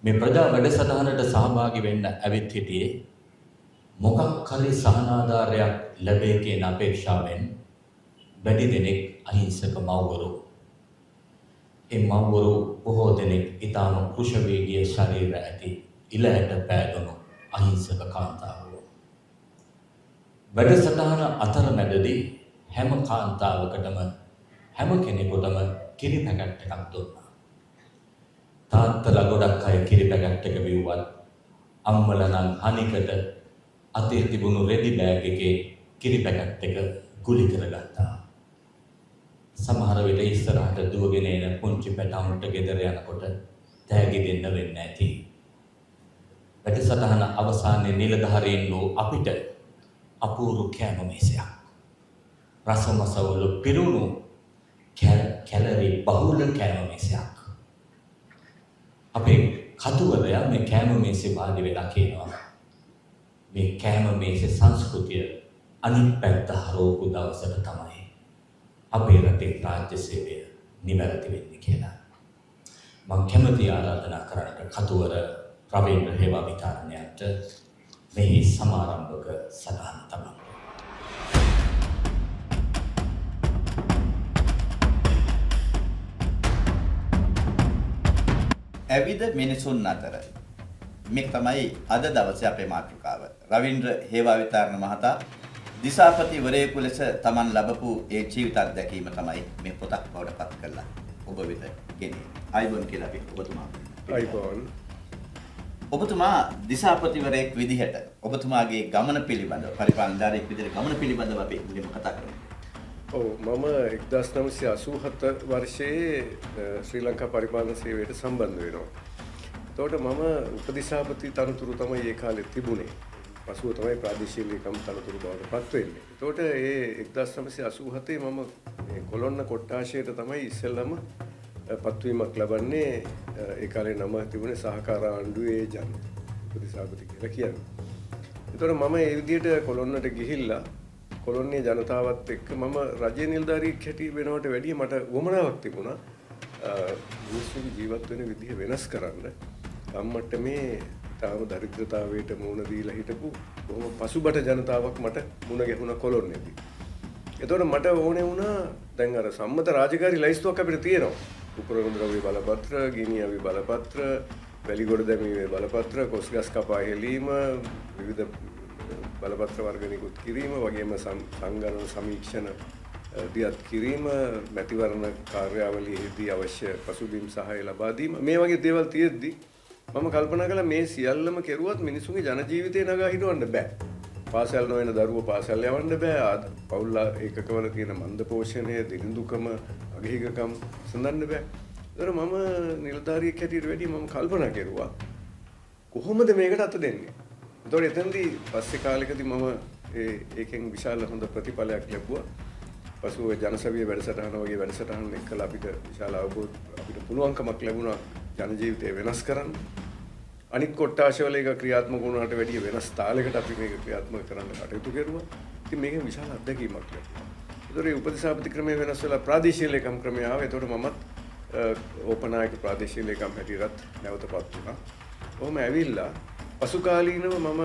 මේ ප්‍රජා වැඩසටහනට සහභාගී වෙන්න ඇවිත් හිටියේ මොකක් හරි සහනාධාරයක් ලැබේ කියන අපේක්ෂාවෙන් වැඩි දෙනෙක් අහිංසක මව්වරු. ඒ මව්වරු බොහෝ දෙනෙක් ඊටම කුෂවේගී ශරීර ඇති ඉලහැට පෑදුණු අහිංසක කාන්තාවෝ. වැඩසටහන අතරමැදදී හැම කාන්තාවකටම හැම කෙනෙකුටම කිරි පැකට් එකක් දුන්නා. තාත්තලා ගොඩක් අය කිරි පැකට් එක බිව්වත් අම්මලා නම් හනිකට අතේ තිබුණු රෙදි බෑග් එකේ කිරි පැකට් එක ගුලි කරගත්තා. සමහර විට ඉස්සරහට දුවගෙන එන පුංචි පැටවුන්ට ගෙදර යනකොට තෑගි දෙන්න වෙන්නේ නැති. වැඩසටහන අවසානයේ නිලධාරීන් වූ අපිට අපූර්ව කෑම මේසයක්. රසමසවල පිරුණු කැලරි බහුල කෑම මේසයක්. අපේ කතුවරයා මේ කෑම මේසේ වාඩි වෙලා කියනවා මේ කෑම මේසේ සංස්කෘතිය අනිත් පැත්ත හරවපු දවසට තමයි අපේ රටේ රාජ්‍ය සේවය නිවැරදි වෙන්නේ කියලා. මම කැමැති ආරාධනා කරන්න කතුවර රවීන්ද්‍ර හේවාවිතාරණයට මේ සමාරම්භක සටහන තමයි. ඇවිද මිනිසුන් අතර මේක තමයි අද දවසේ අපේ මාතෘකාව. රවීන්ද්‍ර හේවාවිතාරණ මහතා දිසාපතිවරයෙකු ලෙස Taman ලැබපු ඒ ජීවිත අත්දැකීම තමයි මේ පොතක් බවට පත් කරලා ඔබ වෙත ගෙනේ. අයිබෝන් කියලා අපි ඔබතුමා. අයිබෝන්. ඔබතුමා දිසාපතිවරයෙක් විදිහට ඔබතුමාගේ ගමන පිළිබඳව පරිපාලනධාරියෙක් විදිහට ගමන පිළිබඳව අපි මුලින්ම කතා කරමු. ඔව් මම 1987 වර්ෂයේ ශ්‍රී ලංකා පරිපාලන සේවයට සම්බන්ධ වෙනවා. එතකොට මම උපදිසාපති තනතුරු තමයි ඒ කාලේ තිබුණේ. පසුව තමයි ප්‍රාදේශීය ලේකම් තනතුරු බවට පත් වෙන්නේ. එතකොට ඒ 1987 මම මේ කොළොන්න කොට්ටාශයට තමයි ඉස්සෙල්ලම පත්වීමක් ලබන්නේ. ඒ කාලේ නම තිබුණේ සහකාර ආණ්ඩුවේ ජන උපදිසාපති කියලා කියන්නේ. එතකොට මම ඒ විදිහට කොළොන්නට ගිහිල්ලා කොළොන්නේ ජනතාවත් එක්ක මම රජයේ නිලධාරියෙක් හැටි වෙනවට වැඩිය මට වමනාවක් තිබුණා මිනිස්සුන්ගේ ජීවත් වෙන විදිහ වෙනස් කරන්න. ගම්මට්ටමේ තාම දරිද්‍රතාවයට මුහුණ දීලා හිටපු බොහොම පසුබට ජනතාවක් මට මුණ ගැහුණා කොළොන්නේදී. එතකොට මට ඕනේ වුණා දැන් අර සම්මත රාජකාරී ලයිස්තුවක් අපිට තියෙනවා. උපරම ද්‍රව්‍ය බලපත්‍ර, ගිනි අවි බලපත්‍ර, වැලිගොඩ දැමීමේ බලපත්‍ර, කොස්ගස් කපා හෙලීම, විවිධ බලපත්‍ර වර්ග නිකුත් කිරීම වගේම සංගණන සමීක්ෂණ දියත් කිරීම මැතිවරණ කාර්යාවලියේදී අවශ්‍ය පසුබිම් සහාය ලබා දීම මේ වගේ දේවල් තියෙද්දි මම කල්පනා කළා මේ සියල්ලම කෙරුවත් මිනිසුන්ගේ ජන ජීවිතේ නගා හිටවන්න බෑ. පාසල් නොයන දරුවෝ පාසල් යවන්න බෑ. පවුල් ඒකකවල තියෙන මන්ද පෝෂණය, දිනුදුකම, අගහිගකම් සඳහන් බෑ. ඒතර මම නිලධාරියෙක් හැටියට වැඩි මම කල්පනා කෙරුවා කොහොමද මේකට අත දෙන්නේ? එතකොට එතනදී පස්සේ කාලෙකදී මම ඒකෙන් විශාල හොඳ ප්‍රතිඵලයක් ලැබුවා. පසුව ජනසවිය වැඩසටහන වගේ වැඩසටහන් එක්කලා අපිට විශාල අවබෝධ අපිට පුළුවන්කමක් ලැබුණා ජන ජීවිතය වෙනස් කරන්න. අනිත් කොට්ටාශවල එක ක්‍රියාත්මක වුණාට වැඩිය වෙනස් තාලයකට අපි මේක ක්‍රියාත්මක කරන්න කටයුතු කරුවා. ඉතින් මේකෙන් විශාල අත්දැකීමක් ලැබුණා. ඒතකොට මේ උපදිසාපති ක්‍රමය වෙනස් වෙලා ප්‍රාදේශීය ලේකම් ක්‍රමය ආවා. ඒතකොට මමත් ඕපනායක ප්‍රාදේශීය ලේකම් හැටියට නැවතපත් වුණා. කොහොම ඇවිල්ලා පසුකාලීනව මම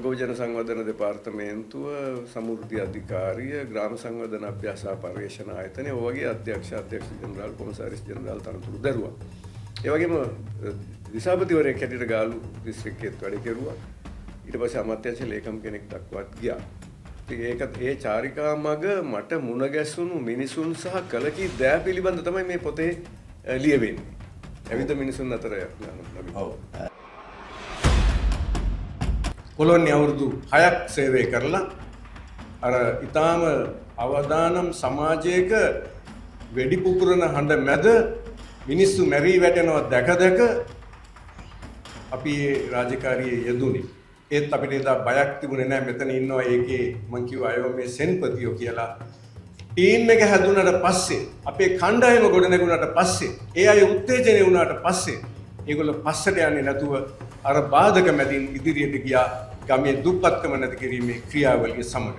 ගෝජන සංවර්ධන දෙපාර්තමේන්තුව, සමෘද්ධි අධිකාරිය, ග්‍රාම සංවර්ධන අභ්‍යාස පර්යේෂණ ආයතනය වගේ අධ්‍යක්ෂ ජෙනරාල් කොමසාරිස් ජෙනරාල් තනතුරු දරුවා. ඒ වගේම දිසාපතිවරයෙක් හැටියට ගාලු දිස්ත්‍රික්කයේත් වැඩ කෙරුවා. ඊට පස්සේ අමාත්‍යාංශ ලේකම් කෙනෙක් දක්වාත් ගියා. ඉතින් ඒ චාරිකා මග මට මුණ ගැසුණු මිනිසුන් සහ කලකී දෑ පිළිබඳ තමයි මේ පොතේ ලියවෙන්නේ. ඇවිද මිනිසුන් අතර යනවා. ඔව්. කොළොන්නේ අවුරුදු 6ක් සේවය කරලා අර ඊටාම අවදානම් සමාජයක වෙඩි පුපුරන හඬ මැද මිනිස්සු මැරී වැටෙනවා දැක අපි මේ රාජකාරියේ යෙදුනේ. ඒත් අපිට එදා බයක් තිබුණේ නැහැ. මෙතන ඉන්නවා ඒකේ මං කිව්වා අයව මේ සෙන්පතියෝ කියලා. ටීම් එක හැදුනට පස්සේ අපේ කණ්ඩායම ගොඩ නැගුණාට පස්සේ ඒ අය උත්තේජනය වුණාට පස්සේ ඒගොල්ලෝ පස්සට යන්නේ නැතුව අර බාධක මැදින් ඉදිරියට ගියා ගමේ දුප්පත්කම නැති කිරීමේ ක්‍රියාවලිය සමග.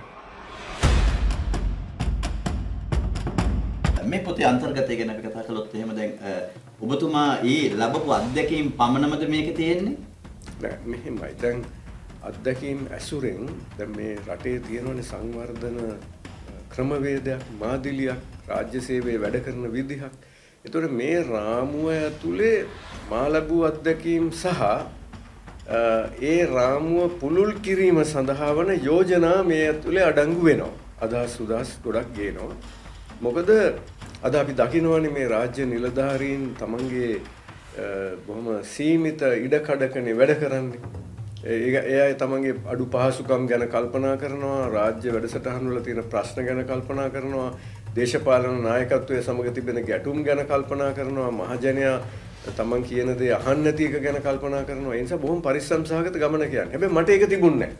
මේ පොතේ අන්තර්ගතය ගැන අපි කතා කළොත් එහෙම දැන් ඔබතුමා ඊ ලැබපු අත්දැකීම් පමණමද මේකේ තියෙන්නේ? නෑ මෙහෙමයි. දැන් අත්දැකීම් ඇසුරෙන් දැන් මේ රටේ තියෙනවනේ සංවර්ධන ක්‍රමවේදයක්, මාදිලියක්, රාජ්‍ය සේවයේ වැඩ කරන විදිහක්. ඒතකොට මේ රාමුව ඇතුලේ මා ලැබූ අත්දැකීම් සහ ඒ රාමුව පුළුල් කිරීම සඳහා වන යෝජනා මේ ඇතුලේ අඩංගු වෙනවා. අදහස් ගොඩක් ගේනවා. මොකද අද අපි දකිනවනේ මේ රාජ්‍ය නිලධාරීන් තමන්ගේ බොහොම සීමිත ඉඩකඩකනේ වැඩ කරන්නේ. ඒ අය තමන්ගේ අඩු පහසුකම් ගැන කල්පනා කරනවා, රාජ්‍ය වැඩසටහන් වල තියෙන ප්‍රශ්න ගැන කල්පනා කරනවා, දේශපාලන නායකත්වයේ සමග තිබෙන ගැටුම් ගැන කල්පනා කරනවා, මහජනයා තමන් කියන දේ අහන්න නැති එක ගැන කල්පනා කරනවා. ඒ නිසා බොහොම පරිස්සම් සහගත ගමන කියන්නේ. හැබැයි මට ඒක තිබුණේ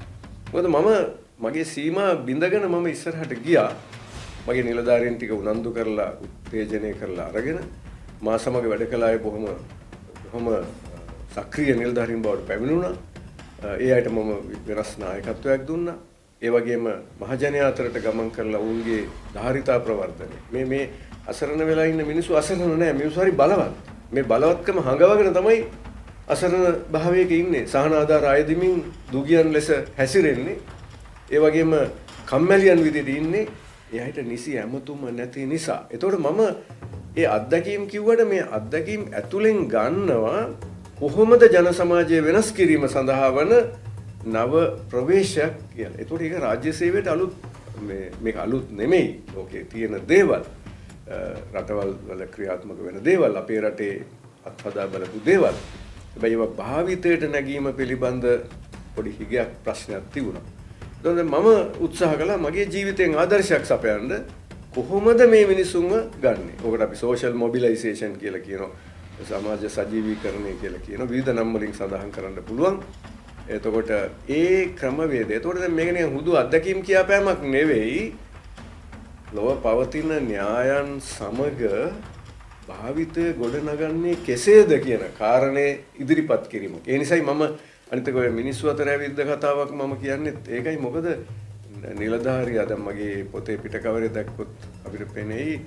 නැහැ. මොකද මගේ සීමා බිඳගෙන මම ඉස්සරහට ගියා. මගේ නිලධාරීන් ටික උනන්දු කරලා උත්තේජනය කරලා අරගෙන මා සමග වැඩ කළ අය බොහොම සක්‍රීය නිලධාරීන් බවට පැමිණුණා. ඒ අයට මම වෙනස් නායකත්වයක් දුන්නා. ඒ වගේම මහජනයා අතරට ගමන් කරලා ඔවුන්ගේ ධාරිතා ප්‍රවර්ධනය. මේ අසරණ වෙලා ඉන්න මිනිස්සු අසරණ නැහැ. මිනිස්සු හරි බලවත්. මේ බලවත්කම හංගවගෙන තමයි අසරණ භාවයක ඉන්නේ. සහන ආධාර අයදිමින් දුගියන් ලෙස හැසිරෙන්නේ. ඒ වගේම කම්මැලියන් විදිහට ඉන්නේ. එයාට නිසි ඇමතුම නැති නිසා. ඒතකොට මම ඒ අත්දැකීම් කිව්වට මේ අත්දැකීම් ඇතුලෙන් ගන්නවා කොහොමද ජන සමාජය වෙනස් කිරීම සඳහා වන නව ප්‍රවේශයක් කියලා. ඒතකොට ඒක රාජ්‍ය සේවයට අලුත් මේක අලුත් නෙමෙයි. ලෝකේ තියෙන දේවල් රටවල් වල ක්‍රියාත්මක වෙන දේවල් අපේ රටේ අත්හදා බලපු දේවල්. හැබැයි ඒවා භාවිතයට නැගීම පිළිබඳ පොඩි හිගයක් ප්‍රශ්නයක් තිබුණා. එතකොට මම උත්සාහ කළා මගේ ජීවිතයෙන් ආදර්ශයක් සපයන්න කොහොමද මේ මිනිසුන්ව ගන්නෙ. ඔකට අපි සෝෂල් මොබිලයිසේෂන් කියලා කියනවා. සමාජ සජීවීකරණය කියලා කියනවා. විවිධ නම් වලින් සඳහන් කරන්න පුළුවන්. එතකොට ඒ ක්‍රමවේදය. එතකොට දැන් මේක නිකන් හුදු අත්දැකීම් කියාපෑමක් නෙවෙයි. ලෝව පවතින න්‍යායන් සමග භාවිතය ගොඩනගන්නේ කෙසේද කියන කාරණේ ඉදිරිපත් කිරීම. ඒ නිසායි මම අනිත් ඔය මිනිස්සු අතර ඇවිද්ද කතාවක් මම කියන්නේ ඒකයි. මොකද නිලධාරියා දැන් මගේ පොතේ පිටකවරේ දැක්කොත් අපිට පෙනෙයි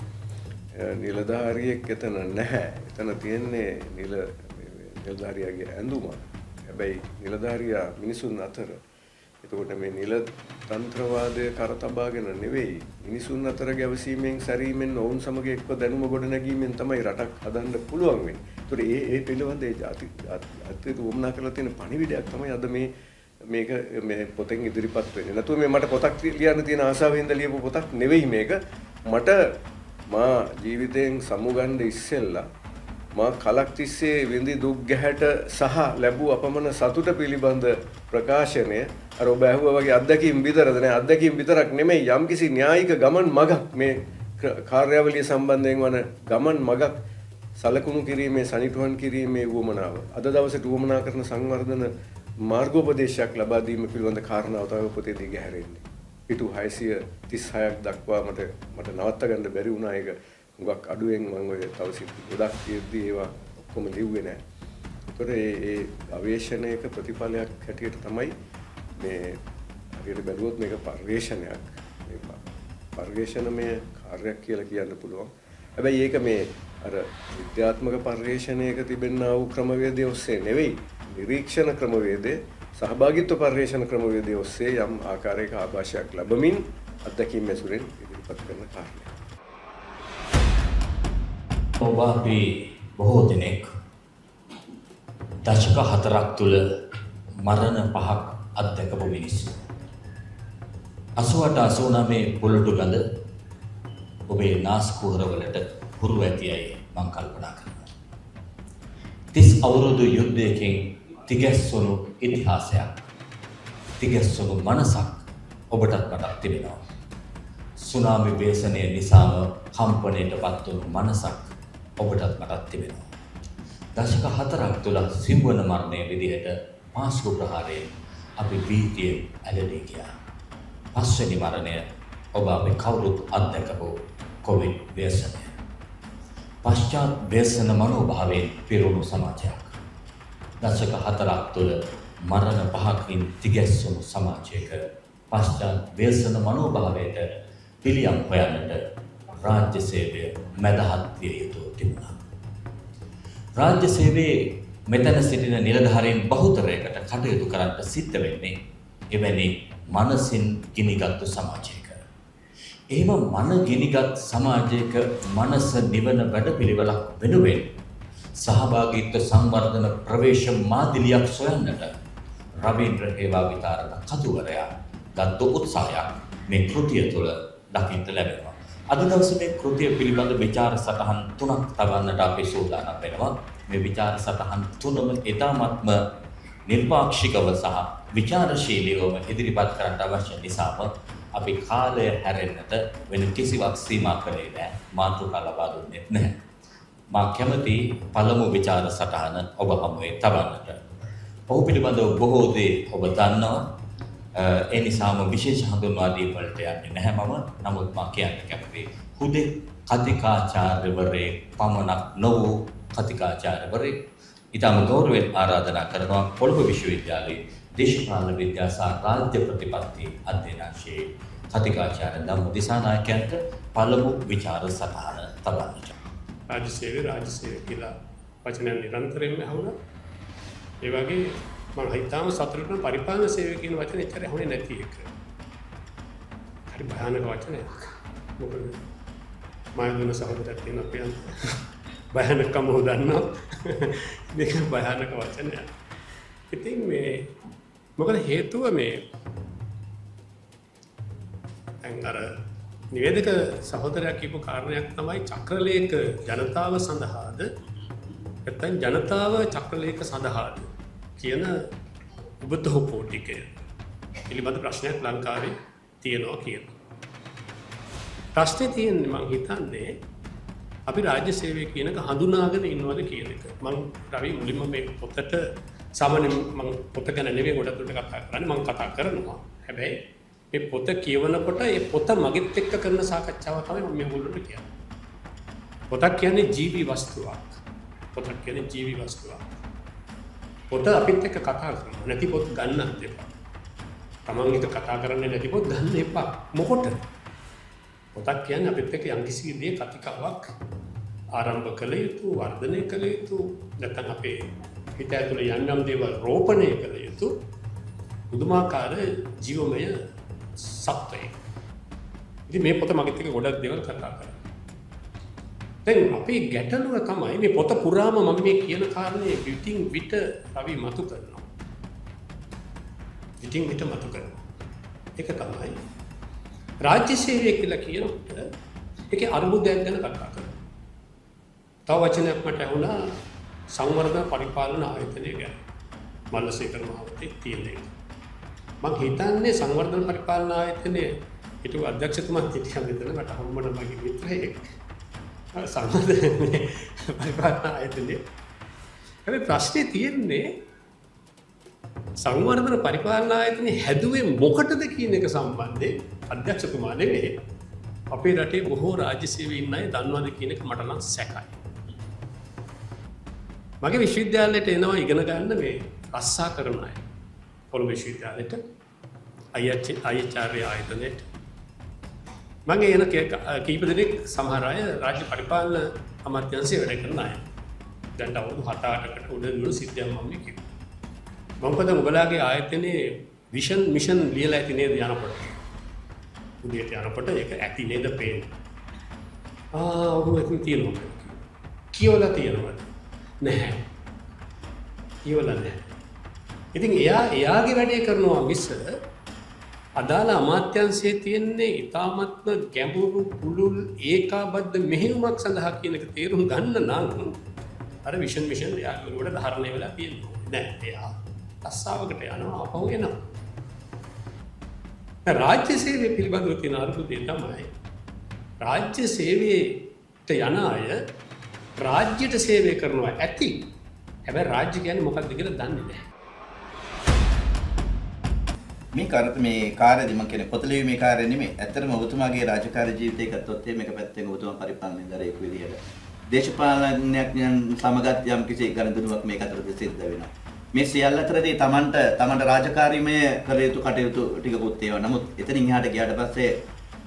නිලධාරියෙක් එතන නැහැ. එතන තියෙන්නේ නිලධාරියාගේ ඇඳුම. හැබැයි නිලධාරියා මිනිසුන් අතර. එතකොට මේ නිල තන්ත්‍රවාදය කරතබාගෙන නෙවෙයි මිනිසුන් අතර ගැවසීමෙන් සැරීමෙන් ඔවුන් සමග එක්ව දැනුම ගොඩනැගීමෙන් තමයි රටක් හදන්න පුළුවන් වෙන්නේ. ඒතකොට ඒ පිළිබඳ ඒ අතිත් වමනා කරලා තියෙන පණිවිඩයක් තමයි අද මේක මේ පොතෙන් ඉදිරිපත් වෙන්නේ. නැතුව මේ මට පොතක් ලියන්න තියෙන ආසාවෙන්ද ලියපු පොතක් නෙවෙයි මේක. මට මා ජීවිතයෙන් සමුගන්න ඉස්සෙල්ලා මා කලක් තිස්සේ විඳි දුක් ගැහැට සහ ලැබූ අපමණ සතුට පිළිබඳ ප්‍රකාශනය අර ඔබ ඇහුවා වගේ අත්දැකීම් විතරද නෑ. අත්දැකීම් විතරක් නෙමෙයි යම්කිසි න්‍යායික ගමන් මගක් මේ කාර්යාවලිය සම්බන්ධයෙන් වන ගමන් මගක් සලකුණු කිරීමේ සනිටුහන් කිරීමේ වුවමනාව. අද දවසට වුවමනා කරන සංවර්ධන මාර්ගෝපදේශයක් ලබා දීම පිළිබඳ කාරණාව තමයි පොතේදී ගැහැරෙන්නේ. පිටු 636ක් දක්වා මට නවත්ත ගන්න බැරි වුණා. ඒක හුඟක් අඩුවෙන් මම ඔය තව සිද්ධි ගොඩක් කියද්දී ඒවා ඔක්කොම ලිව්වේ නෑ. ඒතකොට ඒ ගවේෂණයක ප්‍රතිඵලයක් හැටියට තමයි මේ හරියට බැලුවොත් මේක පරිශ්‍රණයක්. මේ පරිශ්‍රණමය කාර්යයක් කියලා කියන්න පුළුවන්. හැබැයි ඒක මේ අර විද්‍යාත්මක පරිශ්‍රණයක තිබෙනා වූ ක්‍රමවේදය ඔස්සේ නෙවෙයි. නිරීක්ෂණ ක්‍රමවේදය සහභාගීත්ව පරිශ්‍රණ ක්‍රමවේදය ඔස්සේ යම් ආකාරයක ආభాෂයක් ලැබමින් අත්දැකීම් ඇසුරෙන් ඉදිරිපත් කරන කාර්යය. ඔබ අපි බොහෝ දෙනෙක් දශක 4ක් තුල මරණ 5ක් අත්දැකපු මිනිස්සු. 88 89 පොළොටු ගඳ ඔබේ නාස් කුහරවලට හුරු ඇතියයි මම කල්පනා කරනවා. 30 අවුරුදු යුද්ධයකින් තිගැස්සුණු ඉතිහාසයක්, තිගැස්සුණු මනසක් ඔබටත් මටත් තිබෙනවා. සුනාමි වේසනය නිසාම කම්පණයටපත් වුණු මනසක් ඔබටත් මටත් තිබෙනවා. දශක 4ක් තුල සිම්වන මරණය විදිහට පාස්කු ප්‍රහාරයෙන් අපි භීතියෙන් ඇලෙදී ගියා. පස්වෙනි මරණය ඔබ අපි කවුරුත් අත්දැකපු කොවිඩ් ව්‍යසනය. පශ්චාත් ව්‍යසන මනෝභාවයෙන් පිරුණු සමාජයක්. දශක 4ක් තුල මරණ 5කින් තිගැස්සුණු සමාජයක පශ්චාත් ව්‍යසන මනෝභාවයට පිළියම් හොයන්නට රාජ්‍ය සේවය මැදහත් විය යුතු තිබුණා. රාජ්‍ය සේවයේ මෙතන සිටින නිලධාරීන් බහුතරයකට කටයුතු කරන්න සිද්ධ වෙන්නේ එවැනි මනසින් ගිනිගත්තු සමාජයක. එහෙම මන ගිනිගත් සමාජයක මනස නිවන වැඩපිළිවෙලක් වෙනුවෙන් සහභාගීත්ව සංවර්ධන ප්‍රවේශ මාදිලියක් සොයන්නට රවීන්ද්‍ර හේවා විතාරණ කතුවරයා ගත් උත්සාහයක් මේ කෘතිය තුළ දකින්න ලැබෙනවා. අද දවසේ මේ කෘතිය පිළිබඳ විචාර සටහන් තුනක් තබන්නට අපි සූදානම් වෙනවා. මේ විචාර සටහන් තුනම ඉතාමත්ම නිර්පාක්ෂිකව සහ විචාරශීලීවම ඉදිරිපත් කරන්න අවශ්‍ය නිසාම අපි කාලය හැරෙන්නට වෙන කිසිවක් සීමා කළේ නැහැ. මාතෘකා ලබා දුන්නේ නැහැ. මා කැමති පළමු විචාර සටහන ඔබ හමුවේ තබන්නට. ඔහු පිළිබඳව බොහෝ දේ ඔබ දන්නවා. ඒ නිසාම විශේෂ හඳුන්වා දීම වලට යන්නේ නැහැ මම. නමුත් මා කියන්න කැමතියි හුදෙක් කතිකාචාර්යවරයෙක් පමණක් නොවූ කතිකාචාර්යවරයෙක් ඊටම ගෞරවයෙන් ආරාධනා කරනවා කොළඹ විශ්වවිද්‍යාලයේ දේශපාලන විද්‍යා සහ රාජ්‍ය ප්‍රතිපත්ති අධ්‍යයනාංශයේ කතිකාචාර්ය ධම්ම දිසානායකයන්ට පළමු විචාර සටහන තබන්නට. රාජ්‍ය සේවය කියලා වචනය නිරන්තරයෙන්ම අහුණා. ඒ වගේ මම හිතාම සතුටුන පරිපාලන සේවය කියන වචනේ එච්චර අහුනේ නැති එක. හරි භයානක වචනයක්. මොකද මායදුන සහෝදරයෙක් තියෙන අපේ භයානකම හොදන්නා. මේක භයානක වචනයක්. ඉතින් මේ මොකද හේතුව මේ අර නිවේදක සහෝදරයා කියපු කාරණයක් තමයි චක්‍රලේඛ ජනතාව සඳහාද නැත්නම් ජනතාව චක්‍රලේඛ සඳහාද කියන උබතෝ පොටිකය පිළිබඳ ප්‍රශ්නයක් ලංකාවේ තියෙනවා කියන. ප්‍රශ්නේ තියෙන්නේ මම හිතන්නේ අපි රාජ්‍ය සේවය කියනක හඳුනාගෙන ඉන්නවද කියන එක. මම රවි මුලින්ම මේ පොතට සාමාන්‍යයෙන් මම පොත ගැන නෙවෙයි ගොඩක් දුරට කතා කරන්නේ. මම කතා කරනවා. හැබැයි මේ පොත කියවනකොට ඒ පොත මගෙත් එක්ක කරන සාකච්ඡාව තමයි මම මේ මුලින්ම කියන්නේ. පොතක් කියන්නේ ජීවි වස්තුවක්. පොතක් කියන්නේ ජීවි වස්තුවක්. පොත අපිත් එක්ක කතා කරනවා. නැති පොත් ගන්නත් එපා. තමන් එක කතා කරන්නේ නැති පොත් ගන්න එපා. මොකටද? පොතක් කියන්නේ අපිත් එක්ක යම්කිසි දේ කතිකාවක් ආරම්භ කළ යුතු, වර්ධනය කළ යුතු, නැත්නම් අපේ හිත ඇතුළේ යම් දේවල් රෝපණය කළ යුතු පුදුමාකාර ජීවමය සත්වයක්. ඉතින් මේ පොත මගෙත් එක්ක ගොඩක් දේවල් කතා කරා. දැන් අපේ ගැටලුව තමයි මේ පොත පුරාම මම මේ කියන කාරණේ විටින් විට රවි මතු කරනවා. විටින් විට මතු කරනවා. ඒක තමයි රාජ්‍ය සේවය කියලා කියනකොට ඒකේ අරුබුදයක් ගැන කතා කරනවා. තව වචනයක් මට ඇහුණා සංවර්ධන පරිපාලන ආයතනය ගැන. මල්ලසේකර මහත්තයෙක් තියෙන එක. මම හිතන්නේ සංවර්ධන පරිපාලන ආයතනයේ හිටපු අධ්‍යක්ෂතුමා හිටියා මෙතන මට හම්බුන මගේ මිත්‍රයෙක්. සංවර්ධන පරිපාලන ආයතනයේ. හැබැයි ප්‍රශ්නේ තියෙන්නේ සංවර්ධන පරිපාලන ආයතනය හැදුවේ මොකටද කියන එක සම්බන්ධයෙන් අධ්‍යක්ෂතුමා නෙවෙයි අපේ රටේ බොහෝ රාජ්‍ය සේවයේ ඉන්න අය දන්නවද කියන එක මට නම් සැකයි. මගේ විශ්වවිද්‍යාලයට එනවා ඉගෙන ගන්න මේ රස්සා කරන අය. කොළඹ විශ්වවිද්‍යාලයට අයිචාර්ය ආයතනයට මගේ එන කීප දෙනෙක් සමහර අය රාජ්‍ය පරිපාලන අමාත්‍යාංශයේ වැඩ කරන අය. දැන් අවුරුදු 7-8කට උඩ නුන සිද්ධියක් මම කිව්වා. මම පද ඔබලාගේ ආයතනයේ විෂන් මිෂන් ලියලා ඇති නේද යනකොට. උදේට යනකොට ඒක ඇති නේද පේන්නේ. ඔහු එතන තියෙනවා. කියවලා තියෙනවද? නැහැ. කියවලා නැහැ. ඉතින් එයාගේ වැඩේ කරනවා මිස අදාළ අමාත්‍යාංශයේ තියෙන්නේ ඊ타මත්ම ගැඹුරු පුළුල් ඒකාබද්ධ මෙහෙයුමක් සඳහා කියන එක තේරුම් ගන්න නම් අර විෂන් මිෂන් එයාගේ වලට ධාරණය වෙලා තියෙනවා. නෑ එයා අස්සාවකට යනවා අපහු එනවා. රාජ්‍ය සේවය පිළිබඳව තියෙන අරුබුදේ තමයි රාජ්‍ය සේවයට යන අය රාජ්‍යයට සේවය කරනවා ඇති. හැබැයි රාජ්‍ය කියන්නේ මොකක්ද කියලා දන්නේ නැහැ. මේ කාර්යත් මේ කාර්යදී මම කියන්නේ පොත ලියීමේ කාර්යය නෙමෙයි. ඇත්තටම ඔබතුමාගේ රාජකාරී ජීවිතය ගත්තොත් මේක පැත්තෙන් ඔබතුමා පරිපාලනයේදරේක විදියට දේශපාලනඥයන් සමගත් යම් කිසි ගනුදෙනුවක් මේක අතරදී සිද්ධ වෙනවා. මේ සියල්ල අතරදී තමන්ට රාජකාරීමය කළ යුතු කටයුතු ටිකකුත් ඒවා. නමුත් එතනින් එහාට ගියාට පස්සේ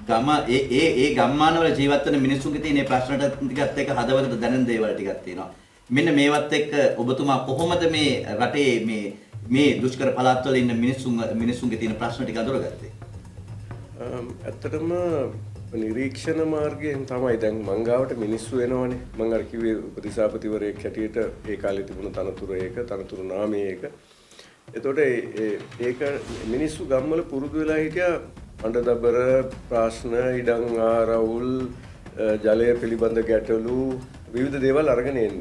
ගම ඒ ගම්මානවල ජීවත් වෙන මිනිස්සුන්ගේ තියෙන ප්‍රශ්න ටිකත් එක්ක හදවතට දැනෙන දේවල් ටිකක් තියෙනවා. මෙන්න මේවත් එක්ක ඔබතුමා කොහොමද මේ රටේ මේ දුෂ්කර පළාත්වල ඉන්න මිනිසුන්ගේ තියෙන ප්‍රශ්න ටික අඳුරගත්තේ? ඇත්තටම නිරීක්ෂණ මාර්ගයෙන් තමයි දැන් මංගාවට මිනිස්සු එනවනේ. මම අර කිව්වේ උපදිසාපතිවරයෙක් හැටියට ඒ කාලේ තිබුණ තනතුරු නාමය ඒක. එතකොට ඒක මිනිස්සු ගම්වල පුරුදු වෙලා හිටියා අඬදබර ප්‍රශ්න, ඉඩම් ආරවුල්, ජලය පිළිබඳ ගැටලු විවිධ දේවල් අරගෙන එන්න.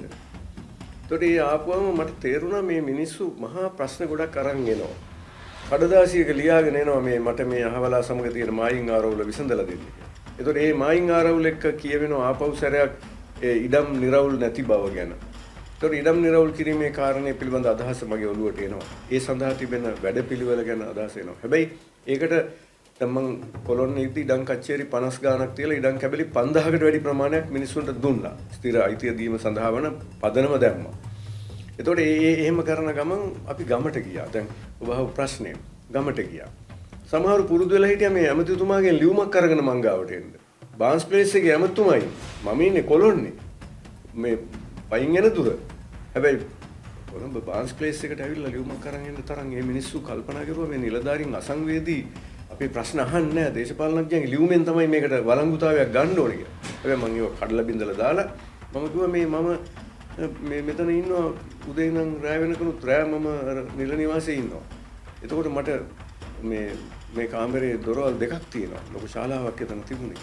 එතකොට ඒ ආපුවම මට තේරුණා මේ මිනිස්සු මහා ප්‍රශ්න ගොඩක් අරන් එනවා. කඩදාසියක ලියාගෙන එනවා මේ මට මේ අහවලා සමග තියෙන මායින් ආරවුල විසඳලා දෙන්න. එතකොට මේ මායින් ආරවුල එක්ක කියවෙනවා ආපහු සැරයක් ඉඩම් නිරවුල් නැති බව ගැන. එතකොට ඉඩම් නිරවුල් කිරීමේ කාරණේ පිළිබඳ අදහස මගේ ඔළුවට එනවා. ඒ සඳහා තිබෙන වැඩපිළිවෙල ගැන අදහස එනවා. හැබැයි ඒකට දැන් මම කොළොන් ඉදි ඉඩම් කච්චේරි 50 ගාණක් තියලා ඉඩම් කැබලි 5000කට වැඩි ප්‍රමාණයක් මිනිස්සුන්ට දුන්නා. ස්ථිර අයිතිය දීම සඳහා වන පදනම දැම්මා. එතකොට එහෙම කරන ගමන් අපි ගමට ගියා. දැන් ඔබ අහපු ප්‍රශ්නේ ගමට ගියා. සමහරු පුරුදු වෙලා හිටියා මේ ඇමතිතුමාගෙන් ලියුමක් අරගෙන මං ගාවට එන්න. බාන්ස් ප්ලේස් එකේ ඇමතිතුමයි මම ඉන්නේ කොළොන්නේ. මේ පයින් එන දුර. හැබැයි කොළඹ බාන්ස් ප්ලේස් එකට ඇවිල්ලා ලියුමක් අරන් එන්න තරම් මේ මිනිස්සු කල්පනා කරුවා මේ නිලධාරීන් අසංවේදී අපේ ප්‍රශ්න අහන්නේ නැහැ. දේශපාලනඥයන්ගේ ලියුමෙන් තමයි මේකට වළංගුතාවයක් ගන්න ඕනේ කියලා. හැබැයි මම ඒක කඩලා බින්දලා දාලා මම කිව්වා මේ මෙතන ඉන්නවා උදේ ඉඳන් රැ වෙනකනුත් රැ මම නිල නිවාසයේ ඉන්නවා. එතකොට මට මේ කාමරේ දොරවල් දෙකක් තියෙනවා. ලොකු ශාලාවක් එතන තිබුණේ.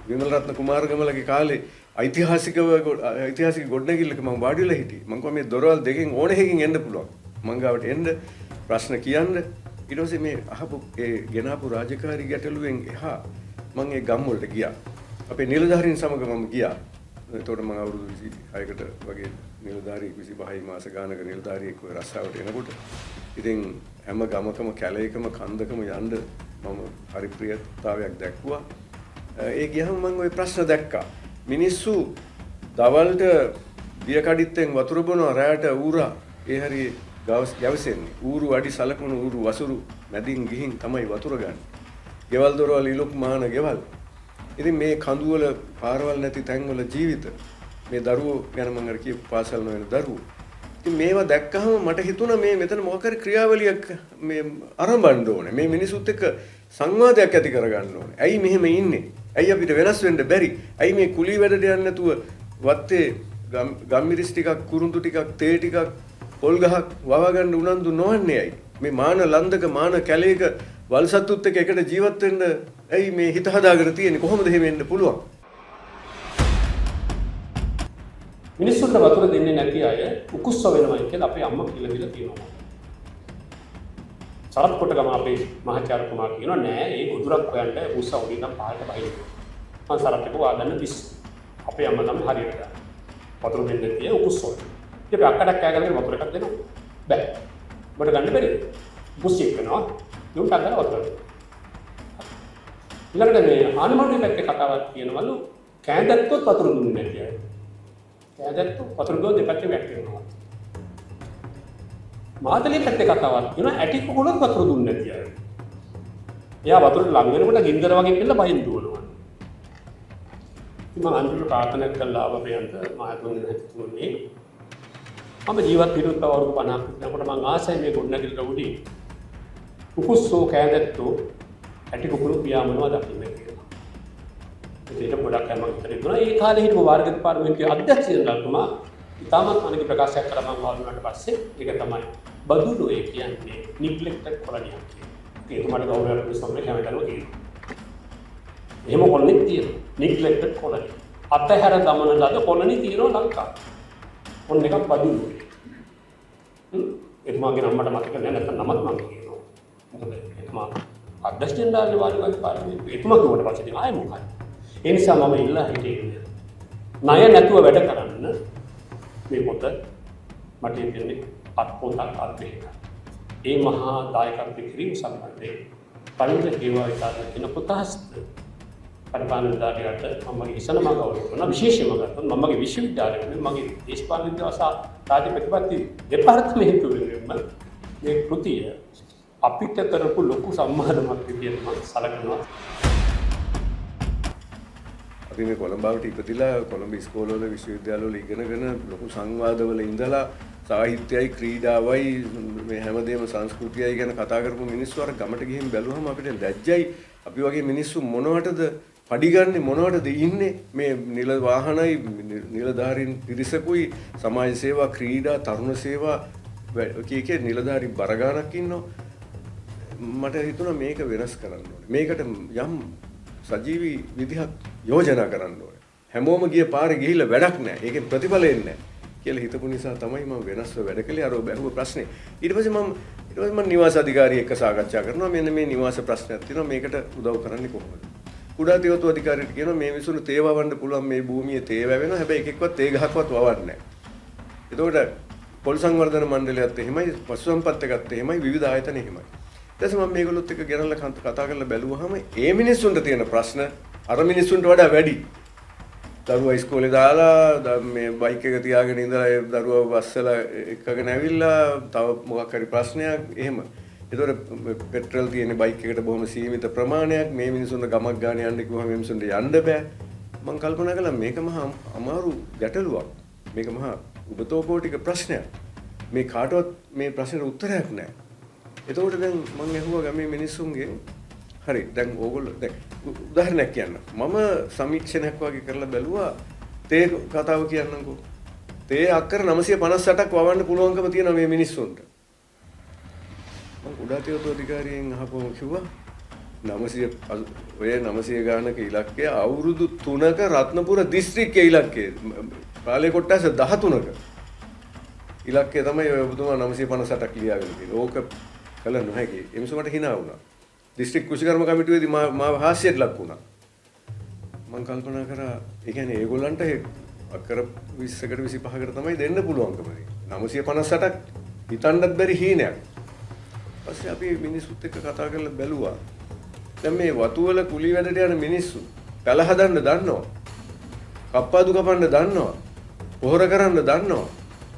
විමල රත්න කුමාරගමලගේ කාලේ ඓතිහාසික ගොඩනැගිල්ලක මම වාඩි වෙලා හිටියේ. මම කිව්වා මේ දොරවල් දෙකෙන් ඕන එකකින් එන්න පුළුවන්. මං ගාවට එන්න ප්‍රශ්න කියන්න. ඊට පස්සේ මේ අහපු ඒ ගෙනාපු රාජකාරී ගැටලුවෙන් එහා මම ඒ ගම් වලට ගියා. අපේ නිලධාරීන් සමග මම ගියා. එතකොට මම අවුරුදු 26කට වගේ නිලධාරී 25 මාස ගානක නිලධාරියෙක් ඔය රස්සාවට එනකොට ඉතින් හැම ගමකම කැලේකම කන්දකම යන්න මම හරි ප්‍රියතාවයක් දැක්ුවා. ඒ ගියහම මම ওই ප්‍රශ්න දැක්කා. මිනිස්සු දවල්ට බිය කඩਿੱත්තෙන් වතුර බොනවා රැයට ඌරා ඒ හරිය යවසෙන්නේ. ඌරු අඩි සලකුණු ඌරු වසුරු මැදින් ගිහින් තමයි වතුර ගන්න. ගෙවල් දොරවල් ඉලුක් මහාන ගෙවල්. ඉතින් මේ කඳුවල පාරවල් නැති තැන්වල ජීවිත මේ දරුවෝ ගැන මම අර කියපු පාසල් නොවන දරුවෝ. ඉතින් මේවා දැක්කහම මට හිතුණා මේ මෙතන මොකක් හරි ක්‍රියාවලියක් මේ ආරම්භන්න ඕනේ. මේ මිනිසුත් එක්ක සංවාදයක් ඇති කරගන්න ඕනේ. ඇයි මෙහෙම ඉන්නේ? ඇයි අපිට වෙනස් වෙන්න බැරි? ඇයි මේ කුලී වැඩට යන්නේ නැතුව වත්තේ ගම්මිරිස් ටිකක් කුරුඳු ටිකක් තේ ටිකක් පොල් ගහක් වවා ගන්න උනන්දු නොවන්නේ ඇයි? මේ මාන ලන්දක මාන කැලේක වල්සත්තුත් එක්ක එකට ජීවත් වෙන්න ඇයි මේ හිත හදාගෙන තියෙන්නේ? කොහොමද එහෙම වෙන්න පුළුවන්? මිනිස්සුන්ට වතුර දෙන්නේ නැති අය උකුස්ස වෙනවා කියලා අපේ අම්මා කියලා තියෙනවා. සරත්කොට ගම අපේ මහාචාර්යතුමා කියනවා නෑ ඒ ගොදුරක් හොයන්න උස්ස උඩින් නම් පහළට බහින්න. මම සරත්ට වාදන්න පිස්. අපේ අම්මා තමයි හරියට ගන්න. වතුර දෙන්නේ නැති අය උකුස්ස වල. ඉතින් අක්කඩක් කෑගලගෙන වතුර එකක් දෙනවා. බෑ. ඔබට ගන්න බැරිද? බුස්සියක් කරනවා. යොන්ට අදලා වතුර. ඊළඟට මේ ආනමෝඩි පැත්තේ කතාවක් කියනවලු කෑදැත්තොත් වතුර දුන්නේ නැති අය. කෑදැත්තොත් වතුර දුව දෙපැත්තේ වැක්කෙනවා. මාතලේ පැත්තේ කතාවක් කියනවා ඇටි කුකුලොත් වතුර දුන්නේ නැති අය. එයා වතුරට ලඟ වෙනකොට ගින්දර වගේ පිළ බහින් දුවනවා. ඉතින් මම අන්තිමට ප්‍රාර්ථනා කළා අපේන්ට මහතුන්ගේ හිතුනේ මම ජීවත් වෙනුත් අවුරුදු 50ක් යනකොට මම ආසයි මේ ගොඩනැගිල්ල උඩින් උකුස්සෝ කෑදැත්තෝ ඇටි කුකුළු පියාඹනවා දකින්න කියලා. ඒක පොඩක් අය මම හිතේ දුනා. ඒ කාලේ හිටපු වාර්ග දෙපාර්තමේන්තුවේ අධ්‍යක්ෂකතුමා ඉතාමත් අනික ප්‍රකාශයක් කළා මම වාල් වුණාට පස්සේ ඒක තමයි බදුලෝ ඒ කියන්නේ නිග්ලෙක්ටඩ් කොලනියක් කියන්නේ. ඒක මට ගෞරවයක් විශ්වමනේ කැමතිනම කියනවා. එහෙම කොලනි තියෙනවා. නිග්ලෙක්ටඩ් කොලනි. අතහැර දමන ලද කොලනි තියෙනවා ලංකාවේ. ඔන්න එකක් බදුලෝ. එතුමාගේ නම මට මතක නැහැ නැත්නම් නමත් මම කියනවා. මොකද එතුමා අධ්‍යක්ෂකණ්ඩායමේ වාර්ග දෙපාර්තමේන්තුවේ එතුමා කිව්වට පස්සේ ඉතින් ආයෙ මොකක්ද? ඒ නිසා මම ඉල්ලා හිටියේ ණය නැතුව වැඩ කරන්න මේ පොත මට කියන්නේ අත්පොතක් අත්දැක. ඒ මහා දායකත්වයේ කිරීම සම්බන්ධයෙන් පරිමල හේවා විතරක් වෙන පොතහස්ත පරිපාලනදාරයට මමගේ ඉසනම ගෞරව කරන විශේෂයෙන්ම ගත්තොත් මමගේ විශ්වවිද්‍යාලයේ මගේ දේශපාලන විද්‍යාව රාජ්‍ය ප්‍රතිපත්ති දෙපාර්තමේන්තුවේම මේ කෘතිය අපිට කරපු ලොකු සම්මානයක් විදියට මම සලකනවා. අපි මේ කොළඹට ඉපදිලා කොළඹ ඉස්කෝලවල විශ්වවිද්‍යාලවල ඉගෙනගෙන ලොකු සංවාදවල ඉඳලා සාහිත්‍යයයි ක්‍රීඩාවයි මේ හැමදේම සංස්කෘතියයි ගැන කතා කරපු මිනිස්සු අර ගමට ගිහින් බැලුවම අපිට ලැජ්ජයි. අපි වගේ මිනිස්සු මොනවටද පඩිගන්නේ මොනවටද ඉන්නේ මේ නිල වාහනයි නිලධාරීන් පිරිසකුයි සමාජ සේවා ක්‍රීඩා තරුණ සේවා කීකේ නිලධාරි බරගානක් ඉන්නවා. මට හිතුණා මේක වෙනස් කරන්න ඕනේ. මේකට යම් සජීවී විදිහක් යෝජනා කරන්න ඕනේ. හැමෝම ගිය පාරේ ගිහිල්ලා වැඩක් නැහැ. ඒකෙන් ප්‍රතිඵල එන්නේ නැහැ කියලා හිතපු නිසා තමයි මම වෙනස්ව වැඩ කළේ. අර බැලුව ප්‍රශ්නේ. ඊට පස්සේ මම නිවාස අධිකාරිය එක්ක සාකච්ඡා කරනවා. මෙන්න මේ නිවාස ප්‍රශ්නයක් තියෙනවා. මේකට උදව් කරන්නේ කොහොමද? කුඩා තේවතු අධිකාරියට කියනවා මේ මිනිසුන්ට තේ වවන්න පුළුවන් මේ භූමියේ තේ වැවෙනවා. හැබැයි එකෙක්වත් තේ ගහක්වත් වවන්නේ නැහැ. එතකොට පොල් සංවර්ධන මණ්ඩලයත් එහෙමයි, පශු සම්පත් එකත් එහෙමයි, විවිධ ආයතන එහෙමයි. ඊට පස්සේ මම මේගොල්ලොත් එක්ක ගෙනල්ලා කතා කරලා බැලුවාම මේ මිනිස්සුන්ට තියෙන ප්‍රශ්න අර මිනිස්සුන්ට වඩා වැඩි. දරුවා ඉස්කෝලේ දාලා මේ බයික් එක තියාගෙන ඉඳලා ඒ දරුවා බස්සලා එක්කගෙන ඇවිල්ලා තව මොකක් හරි ප්‍රශ්නයක් එහෙම. ඒතකොට පෙට්‍රල් තියෙන බයික් එකට බොහොම සීමිත ප්‍රමාණයක් මේ මිනිස්සුන්ට ගමක් ගාන යන්න කිව්වම මේ මිනිස්සුන්ට යන්න බෑ. මම කල්පනා කළා මේක මහා අමාරු ගැටලුවක්. මේක මහා උබතෝකෝටික ප්‍රශ්නයක්. මේ කාටවත් මේ ප්‍රශ්නෙට උත්තරයක් නැහැ. එතකොට දැන් මම ඇහුවා ගමේ මිනිස්සුන්ගෙන් හරි දැන් ඕගොල්ලෝ දැන් උදාහරණයක් කියන්න. මම සමීක්ෂණයක් වගේ කරලා බැලුවා තේ කතාව කියන්නම්කෝ. තේ අක්කර 958ක් වවන්න පුළුවන්කම තියෙනවා මේ මිනිස්සුන්ට. මම කුඩා තේවතු අධිකාරියෙන් අහපුවම කිව්වා 900 ඔය 900 ගානක ඉලක්කය අවුරුදු 3ක රත්නපුර දිස්ත්‍රික්කයේ ඉලක්කය. පාලේ කොට්ටාස 13ක ඉලක්කය තමයි ඔය ඔබතුමා 958ක් ලියාගෙන තියෙන්නේ. ඕක කළ නොහැකි. එම්ස මට hina වුණා. දිස්ත්‍රික් කෘෂිකර්ම කමිටුවේදී මාව හාස්‍යයට ලක් වුණා. මම කල්පනා කරා ඒ කියන්නේ ඒගොල්ලන්ට අක්කර 20කට 25කට තමයි දෙන්න පුළුවන්කම තියෙන්නේ. 958ක් හිතන්නත් බැරි හීනයක්. ඊපස්සේ අපි මිනිස්සුත් එක්ක කතා කරලා බැලුවා. දැන් මේ වතු වල කුලි වැඩට යන මිනිස්සු පැල හදන්න දන්නවා. කප්පාදු කපන්න දන්නවා. පොහොර කරන්න දන්නවා.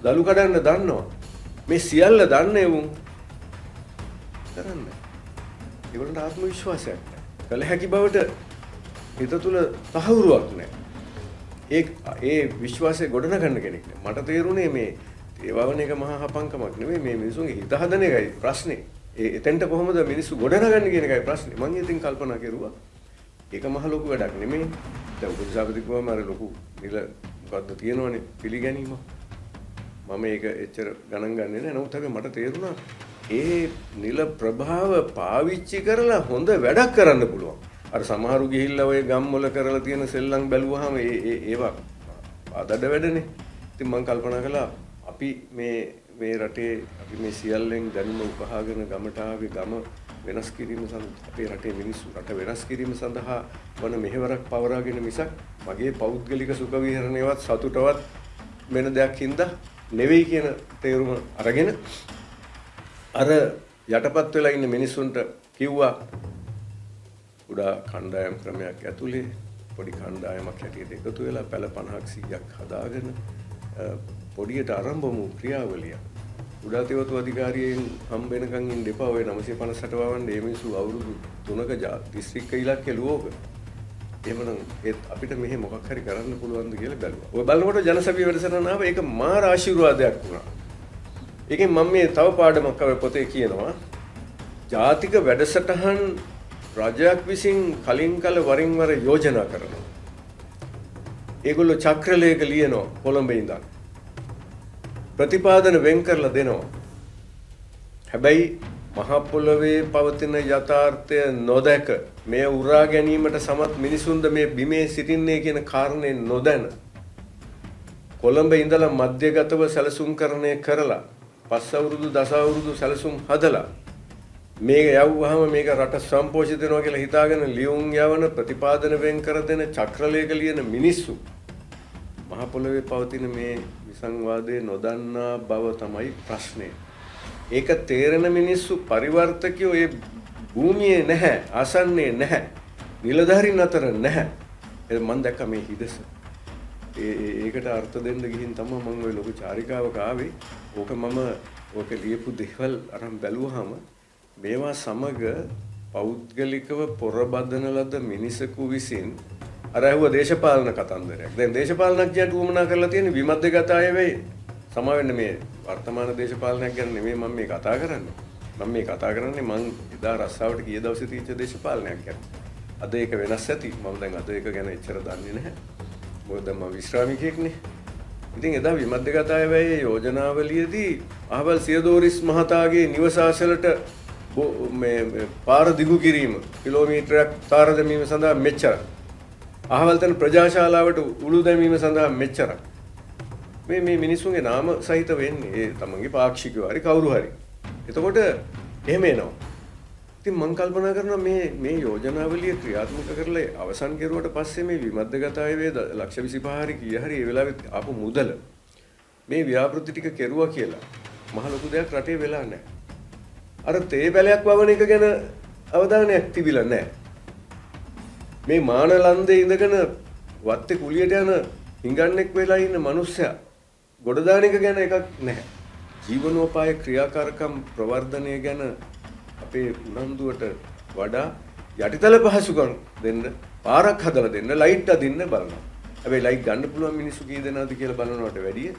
දලු කඩන්න දන්නවා. මේ සියල්ල දන්නේ උන් කරන්නේ. ඒගොල්ලන්ට ආත්ම විශ්වාසයක් නැහැ. කල හැකි බවට හිත තුල තහවුරුවක් නැහැ. ඒ විශ්වාසය ගොඩනගන්න කෙනෙක් නැහැ. මට තේරුණේ මේ ඒවවන එක මහා හපංකමක් නෙමෙයි මේ මිනිසුන්ගේ හිත හදන එකයි ප්‍රශ්නේ. එතෙන්ට කොහොමද මිනිස්සු ගොඩනගන්නේ කියන එකයි ප්‍රශ්නේ. මම ඉතින් කල්පනා කරුවා ඒක මහ ලොකු වැඩක් නෙමෙයි. දැන් උපදේශාපති කිව්වම අර ලොකු නිල මොකද්ද තියෙනවනේ පිළිගැනීම. මම ඒක එච්චර ගණන් ගන්නේ නැහැ. නමුත් හැබැයි මට තේරුණා ඒ නිල ප්‍රභාව පාවිච්චි කරලා හොඳ වැඩක් කරන්න පුළුවන්. අර සමහරු ගිහිල්ලා ඔය ගම් වල කරලා තියෙන සෙල්ලම් බැලුවාම ඒවා ආදඩ වැඩනේ. ඉතින් මම කල්පනා කළා අපි මේ රටේ අපි මේ සියල්ලෙන් දැනුම උකහාගෙන ගමට ආවේ ගම වෙනස් කිරීම සඳහා අපේ රටේ මිනිස්සු රට වෙනස් කිරීම සඳහා වන මෙහෙවරක් පවරාගෙන මිසක් මගේ පෞද්ගලික සුඛ විහරණයවත් සතුටවත් වෙන දෙයක් හින්දා නෙවෙයි කියන තේරුම අරගෙන අර යටපත් වෙලා ඉන්න මිනිස්සුන්ට කිව්වා උඩා කණ්ඩායම් ක්‍රමයක් ඇතුලේ පොඩි කණ්ඩායමක් හැටියට එකතු වෙලා පැල 50ක් 100ක් හදාගෙන පොඩියට ආරම්භමු ක්‍රියාවලිය. උඩා තේවතු අධිකාරියෙන් හම් වෙනකන් ඉන්න එපා ඔය 958 වවන්නේ මේ මිනිස්සු අවුරුදු 3ක දිස්ත්‍රික්ක ඉලක්කය ලුවෝක. එහෙමනම් අපිට මෙහෙ මොකක් හරි කරන්න පුළුවන්ද කියලා බැලුවා. ඔය බලනකොට ජනසභාවේ වැඩසටහන ආව ඒක මාර ආශිර්වාදයක් වුණා. ඒකෙන් මම මේ තව පාඩමක් අව පොතේ කියනවා ජාතික වැඩසටහන් රජයක් විසින් කලින් කල වරින් වර යෝජනා කරනවා. ඒගොල්ලෝ චක්‍රලේඛ ලියනවා කොළඹේ ඉඳන්. ප්‍රතිපාදන වෙන් කරලා දෙනවා. හැබැයි මහ පොළොවේ පවතින යථාර්ථය නොදැක මේ උරා ගැනීමට සමත් මිනිසුන්ද මේ බිමේ සිටින්නේ කියන කාරණේ නොදැන කොළඹ ඉඳලා මධ්‍යගතව සැලසුම්කරණය කරලා පස් අවුරුදු දස අවුරුදු සැලසුම් හදලා මේක යවුවාම මේක රට සම්පෝෂිත වෙනවා කියලා හිතාගෙන ලියුම් යවන ප්‍රතිපාදන වෙන් කර දෙන චක්‍රලේඛ ලියන මිනිස්සු මහ පොළොවේ පවතින මේ විසංවාදයේ නොදන්නා බව තමයි ප්‍රශ්නේ. ඒක තේරෙන මිනිස්සු පරිවර්තකයෝ ඒ භූමියේ නැහැ, ආසන්නයේ නැහැ, නිලධාරීන් අතර නැහැ. මම දැක්ක මේ හිදස. ඒකට අර්ථ දෙන්න ගිහින් තමයි මම ওই ලොකු චාරිකාවක ආවේ. ඕක ලියපු දේවල් අරන් බැලුවාම මේවා සමග පෞද්ගලිකව පොරබදන ලද මිනිසෙකු විසින් අර ඇහුව දේශපාලන කතන්දරයක්. දැන් දේශපාලනඥයාට උවමනා කරලා තියෙන විමද්දගත අය වෙයි. සමා වෙන්න මේ වර්තමාන දේශපාලනයක් ගැන නෙමෙයි මම මේ කතා කරන්නේ. මම මේ කතා කරන්නේ මං එදා රස්සාවට ගිය දවසේ තීච්ච දේශපාලනයක් ගැන. අද ඒක වෙනස් ඇති. මම දැන් අද ඒක ගැන එච්චර දන්නේ නැහැ. මොකද මම විශ්‍රාමිකයෙක්නේ. ඉතින් එදා විමද්දගත අය වෙයි යෝජනාවලියේදී අහවල් සියදෝරිස් මහතාගේ නිවස ආසලට මේ පාර දිගු කිරීම කිලෝමීටරයක් තාර දැමීම සඳහා මෙච්චර. අහවල් තැන ප්‍රජාශාලාවට උළු දැමීම සඳහා මෙච්චර. මේ මිනිස්සුන්ගේ නාම සහිත වෙන්නේ ඒ තමන්ගේ පාක්ෂිකයෝ හරි කවුරු හරි. එතකොට එහෙම එනවා. ඉතින් මම කල්පනා කරනවා මේ යෝජනාවලිය ක්‍රියාත්මක කරලා අවසන් කෙරුවට පස්සේ මේ විමද්දගත අය වේ 125 හරි කීය හරි ඒ වෙලාවෙත් ආපු මුදල මේ ව්‍යාපෘති ටික කෙරුවා කියලා මහ ලොකු දෙයක් රටේ වෙලා නැහැ. අර තේ පැලයක් වවන එක ගැන අවධානයක් තිබිලා නැහැ. මේ මානලන්දේ ඉඳගෙන වත්තේ කුලියට යන හිඟන්නෙක් වෙලා ඉන්න මිනිස්සයා ගොඩ දාන එක ගැන එකක් නැහැ. ජීවනෝපාය ක්‍රියාකාරකම් ප්‍රවර්ධනය ගැන අපේ උනන්දුවට වඩා යටිතල පහසුකම් දෙන්න, පාරක් හදලා දෙන්න, ලයිට් අදින්න බලනවා. හැබැයි ලයිට් ගන්න පුළුවන් මිනිස්සු කී දෙනාද කියලා බලනවට වැඩිය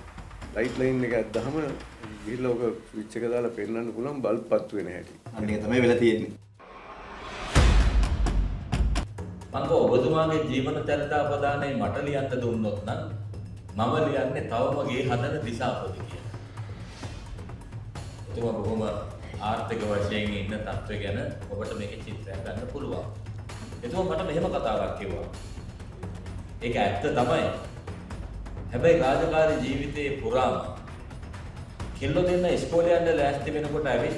ලයිට් ලයින් එක ඇද්දාම ගිහිල්ලා ඔක ස්විච් එක දාලා පෙන්නන්න පුළුවන් බල්බ් පත්තු වෙන හැටි. අන්න ඒක තමයි වෙලා තියෙන්නේ. මම ඔබතුමාගේ ජීවන චරිත අපදානයේ මට ලියන්න දුන්නොත් නම් මම ලියන්නේ තවම ගේ හදන දිසාපති කියලා. ඒක බොහොම ආර්ථික වශයෙන් ඉන්න තත්ත්වය ගැන ඔබට මේකේ චිත්‍රයක් ගන්න පුළුවන්. එතුමා මට මෙහෙම කතාවක් කිව්වා. ඒක ඇත්ත තමයි. හැබැයි රාජකාරී ජීවිතයේ පුරාම කෙල්ලෝ දෙන්න ඉස්කෝලේ යන්න ලෑස්ති වෙනකොට ඇවිත්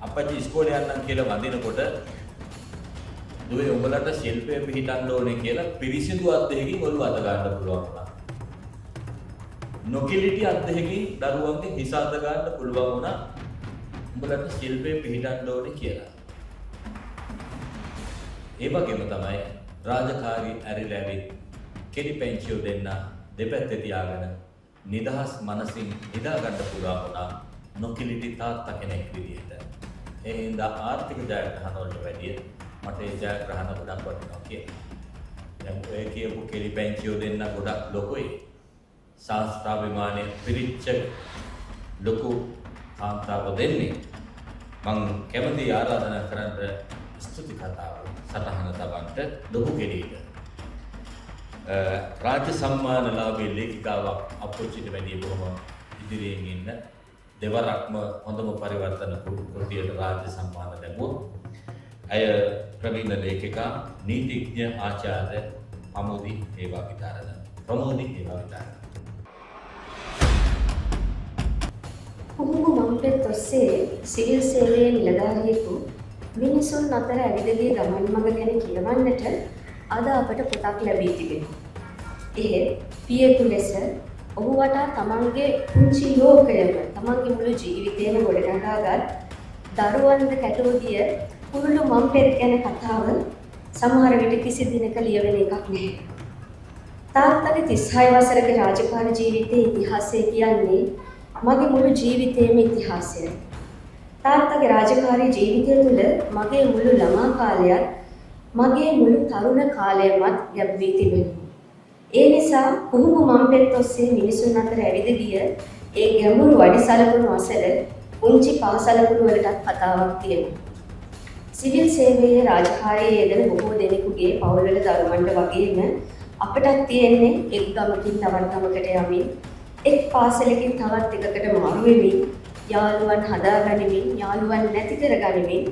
අප්පච්චි ඉස්කෝලේ යන්නම් කියලා වඳිනකොට දුවේ උඹලට ශිල්පය පිහිටන්න ඕනේ කියලා පිරිසිදු අත්දැකීම් ඔළුව අත ගන්න පුළුවන් වුණා. නොකිලිටි අත්දැකීම් දරුවන්ගේ හිස අත ගන්න පුළුවන් වුණා. උඹලට ශිල්පය පිහිටන්න ඕනේ කියලා. ඒ වගේම තමයි රාජකාරී ඇරිලා ඇවිත් කෙලි පෙන්චියෝ දෙන්න දෙපැත්තේ තියාගෙන නිදහස් මනසින් නිදා ගන්න පුළුවන් වුණා නොකිලිටි තාත්තා කෙනෙක් විදිහට. ඒ හින්දා ආර්ථික ජයග්‍රහණ වලට වැඩිය මට ඒ ජයග්‍රහණ ගොඩක් වටිනවා කියලා. දැන් ඔය කියපු කෙලි පෙන්චියෝ දෙන්න ගොඩක් ලොකුයි. ශාස්ත්‍රාභිමානයේ පිරිච්ච ලොකු කාන්තාව දෙන්නේ. මං කැමති ආරාධනා කරන්න ස්තුති කතාව සටහන තබන්න ලොකු කෙලීට. රාජ්‍ය සම්මානලාභී ලේඛිකාවක් අපොච්චිට වැඩි බොහොම ඉදිරියෙන් ඉන්න දෙවරක්ම හොඳම පරිවර්තන කෘතියට රාජ්‍ය සම්මාන ලැබුවා. අය ප්‍රවීණ ලේඛිකා නීතිඥ ආචාර්ය ප්‍රමෝදි හේවා විතාරණ. පුහුණු මම්පෙත් ඔස්සේ සිවිල් සේවයේ නිලධාරියෙකු මිනිසුන් අතර ඇවිදගිය ගමන් මඟ ගැන කියවන්නට අද අපට පොතක් ලැබී තිබෙනවා. එහෙත් පියෙකු ලෙස ඔහු වටා තමන්ගේ පුංචි ලෝකයම තමන්ගේ මුළු ජීවිතේම ගොඩනගාගත් දරුවන්ද කැටෝ ගිය කුරුළු මම්පෙත් ගැන කතාව සමහර විට කිසි දිනක ලියවෙන එකක් නැහැ. තාත්තගේ 36 වසරක රාජකාරී ජීවිතයේ ඉතිහාසය කියන්නේ මගේ මුළු ජීවිතේම ඉතිහාසයයි. තාත්තගේ රාජකාරී ජීවිතය තුළ මගේ මුළු ළමා කාලයත් මගේ මුළු තරුණ කාලයමත් ගැබ් වී තිබෙනවා. ඒ නිසා පුහුණු මම්පෙත් ඔස්සේ මිනිසුන් අතර ඇවිද ගිය ඒ ගැඹුරු වඩිසලකුණු අසල උන්චි පාසලකුණු වලටත් කතාවක් තියෙනවා. සිවිල් සේවයේ රාජකාරියේ යෙදෙන බොහෝ දෙනෙකුගේ පවුල්වල දරුවන්ට වගේම අපටත් තියෙන්නේ එක් ගමකින් තවත් ගමකට යමින් එක් පාසලකින් තවත් එකකට මාරු වෙමින් යාළුවන් හදාගනිමින් යාළුවන් නැති කරගනිමින්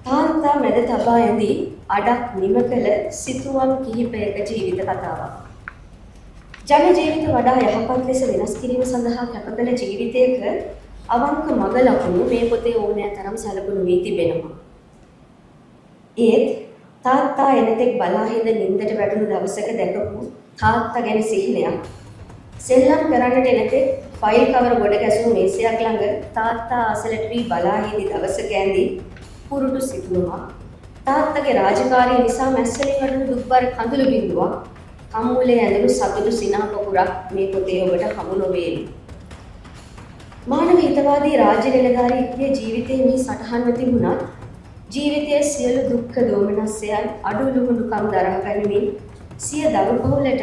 තාත්තා මැද තබා ඇඳී අඩක් නිම කළ සිතුවම් කිහිපයක ජීවිත කතාවක්. ජන ජීවිත වඩා යහපත් ලෙස වෙනස් කිරීම සඳහා කැප කළ ජීවිතයක අවංක මඟ ලකුණු මේ පොතේ ඕනෑ තරම් සැලකුණු වී තිබෙනවා. ඒත් තාත්තා එනතෙක් බලාහිඳ නින්දට වැටුණු දවසක දැකපු තාත්තා ගැන සිහිනයක්. සෙල්ලම් කරන්නට එනතෙක් ෆයිල් කවර ගොඩ ගැසූ මේසයක් ළඟ තාත්තා අසලට වී බලාහිඳි දවසක ඇඳි පුරුදු සිතුවමක්. තාත්තගේ රාජකාරිය නිසා මැස්සලින් වඩුණු දුක්බර කඳුළු බිඳුවක් කම්මුලේ ඇඳුණු සතුටු සිනා පොකුරක් මේ පොතේ ඔබට හමු නොවේවි. මානව හිතවාදී රාජ්‍ය නිලධාරීගේ ජීවිතයේ මේ සටහන්ව තිබුණත් ජීවිතයේ සියලු දුක්ඛ දෝමනස්යන් අඩු ලුහුණුකම් දරා ගනිමින් සිය දරු පවුලට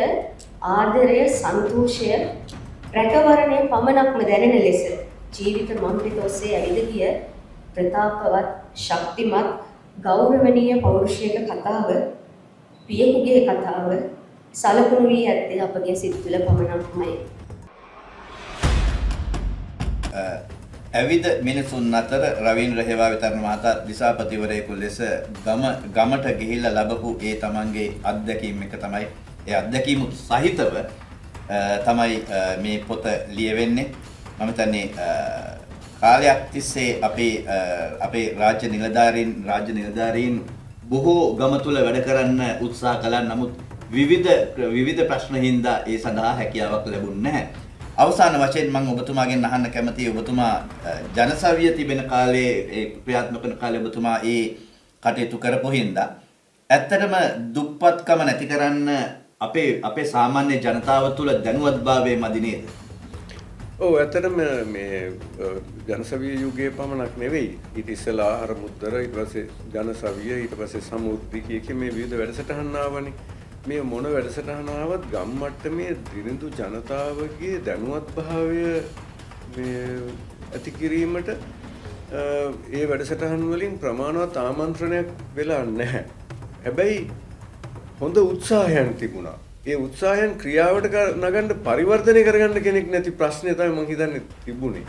ආදරය, සන්තෝෂය, රැකවරණය පමණක්ම දැනෙන ලෙස ජීවිත මංපෙත ඔස්සේ ඇවිද ගිය ප්‍රතාපවත්, ශක්තිමත්, ගෞරවනීය පෞරුෂයක කතාව, පියෙකුගේ කතාව සලකුණු වී ඇත්තේ අපගේ සිත් තුළ පමණක්මයි. ඇවිද මිනිසුන් අතර රවීන්ද්‍ර හේවාවිතරණ මහතා දිසාපතිවරයෙකු ලෙස ගමට ගිහිල්ලා ලැබපු ඒ තමන්ගේ අත්දැකීම් එක තමයි ඒ අත්දැකීම් සහිතව තමයි මේ පොත ලියවෙන්නේ. මම හිතන්නේ කාලයක් තිස්සේ අපේ රාජ්‍ය නිලධාරීන් බොහෝ ගම තුල වැඩ කරන්න උත්සාහ කළා. නමුත් විවිධ ප්‍රශ්න හින්දා ඒ සඳහා හැකියාවක් ලැබුණේ නැහැ. අවසාන වශයෙන් මම ඔබතුමාගෙන් අහන්න කැමතියි, ඔබතුමා ජනසවිය තිබෙන කාලේ ඒ ක්‍රියාත්මක කරන කාලේ ඔබතුමා ඒ කටයුතු කරපු හින්දා ඇත්තටම දුප්පත්කම නැති කරන්න අපේ සාමාන්‍ය ජනතාව තුළ දැනුවත්භාවය මදි නේද? ඔව්, ඇත්තටම මේ ජනසවිය යුගයේ පමණක් නෙවෙයි. ඊට ඉස්සෙල්ලා ආහාර මුද්දර, ඊට පස්සේ ජනසවිය, ඊට පස්සේ සමෘද්ධි කිය මේ විවිධ වැඩසටහන් ආවනේ. මේ මොන වැඩසටහන ආවත් ගම් මට්ටමේ දිරිඳු ජනතාවගේ දැනුවත්භාවය මේ ඇති කිරීමට ඒ වැඩසටහන් වලින් ප්‍රමාණවත් ආමන්ත්‍රණයක් වෙලා නැහැ. හැබැයි හොඳ උත්සාහයන් තිබුණා. ඒ උත්සාහයන් ක්‍රියාවට නගන්න පරිවර්තනය කරගන්න කෙනෙක් නැති ප්‍රශ්නය තමයි මම හිතන්නේ තිබුණේ.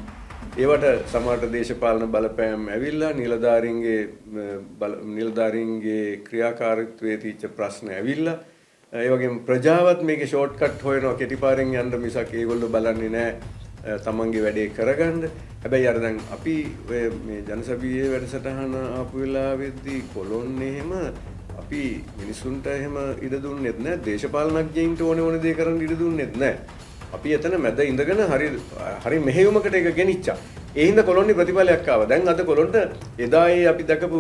ඒවට සමහරට දේශපාලන බලපෑම් ඇවිල්ලා නිලධාරීන්ගේ ක්‍රියාකාරීත්වයේ තියෙච්ච ප්‍රශ්න ඇවිල්ලා ඒ වගේම ප්‍රජාවත් මේකේ ෂෝට්කට් හොයනවා, කෙටි පාරෙන් යන්න මිසක් ඒගොල්ලෝ බලන්නේ නැහැ තමන්ගේ වැඩේ කරගන්න. හැබැයි අර දැන් අපි මේ ජනසභියේ වැඩසටහන ආපු වෙලාවෙදී කොළොන්නේ එහෙම අපි මිනිසුන්ට එහෙම ඉඩ දුන්නෙත් නැහැ. දේශපාලනඥයින්ට ඕනේ දේ කරන්න ඉඩ දුන්නෙත් නැහැ. අපි එතන මැද ඉඳගෙන හරි මෙහෙයුමකට එක ගෙනිච්චා. ඒ හින්දා කොළොන්නේ ප්‍රතිඵලයක් ආවා. දැන් අද කොළොන්ට එදා අපි දැකපු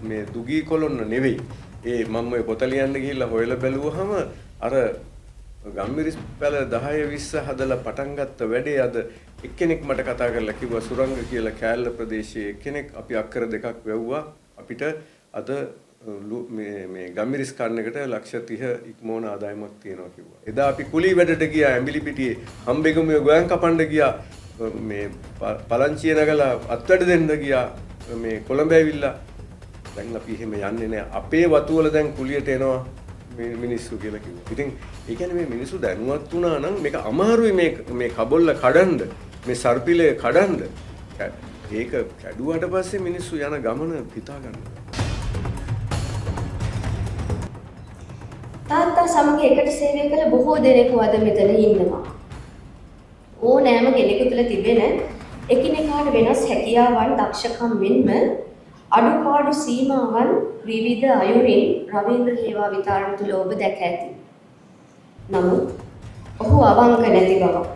මේ දුගී කොළොන්න නෙවෙයි. මම ඔය පොත ලියන්න ගිහිල්ලා හොයලා බැලුවහම අර ගම්මිරිස් පැල 10 20 හදලා පටන් ගත්ත වැඩේ අද එක්කෙනෙක් මට කතා කරලා කිව්වා සුරංග කියලා කෑල්ල ප්‍රදේශයේ එක්කෙනෙක් අපි අක්කර 2ක් වැව්වා අපිට අද මේ ගම්මිරිස් කන්නකට ලක්ෂ 30 ඉක්මෝන ආදායමක් තියෙනවා කිව්වා. එදා අපි කුලී වැඩට ගියා ඇඹිලි පිටියේ හම්බෙගමුවේ ගෝයන් කපන්න ගියා මේ පලංචිය නගලා අත්වැඩ දෙන්න ගියා මේ කොළඹ ඇවිල්ලා. දැන් අපි එහෙම යන්නේ නැහැ. අපේ වතු වල දැන් කුලියට එනවා මිනිස්සු කියලා කිව්වා. ඉතින් ඒ කියන්නේ මේ මිනිස්සු දැනුවත් වුණා නම් මේක අමාරුයි මේ කබොල්ල කඩන්න, මේ සර්පිලේ කඩන්න. ඒක කැඩුවාට පස්සේ මිනිස්සු යන ගමන හිතා ගන්න. තාත්තා සමග එකට සේවය කළ බොහෝ දෙනෙකු අද මෙතන ඉන්නවා. ඕනෑම කෙනෙකු තුළ තිබෙන එකිනෙකාට වෙනස් හැකියාවන්, දක්ෂකම් මෙන්ම අඩුපාඩු සීමාවන් විවිධ අයුරින් රවීන්ද්‍ර හේවාවිතාරණ තුළ ඔබ දැක ඇති. නමුත් ඔහු අවංක නැති බවක්,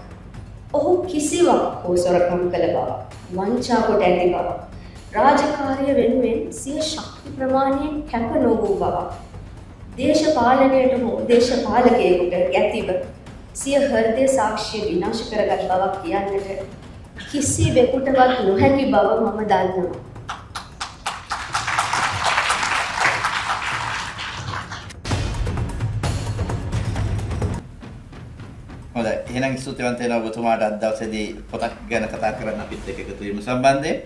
ඔහු කිසිවක් හෝ සොරකම් කළ බවක්, වංචා කොට ඇති බවක්, රාජකාරිය වෙනුවෙන් සිය ශක්ති ප්‍රමාණයෙන් කැප නොවූ බවක්, දේශපාලනයට හෝ දේශපාලකයෙකුට ගැතිව සිය හෘදය සාක්ෂිය විනාශ කරගත් බවක් කියන්නට කිසිවෙකුටවත් නොහැකි බව මම දන්නවා. හොඳයි. එහෙනම් ස්තුතිවන්ත වෙනවා ඔබතුමාට අද දවසේදී පොතක් ගැන කතා කරන්න අපිත් එක්ක එකතු වීම සම්බන්ධයෙන්.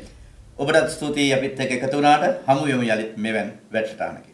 ඔබටත් ස්තුතියි අපිත් එක්ක එකතු වුණාට. හමු වෙමු යලිත් මෙවන් වැඩසටහනකින්.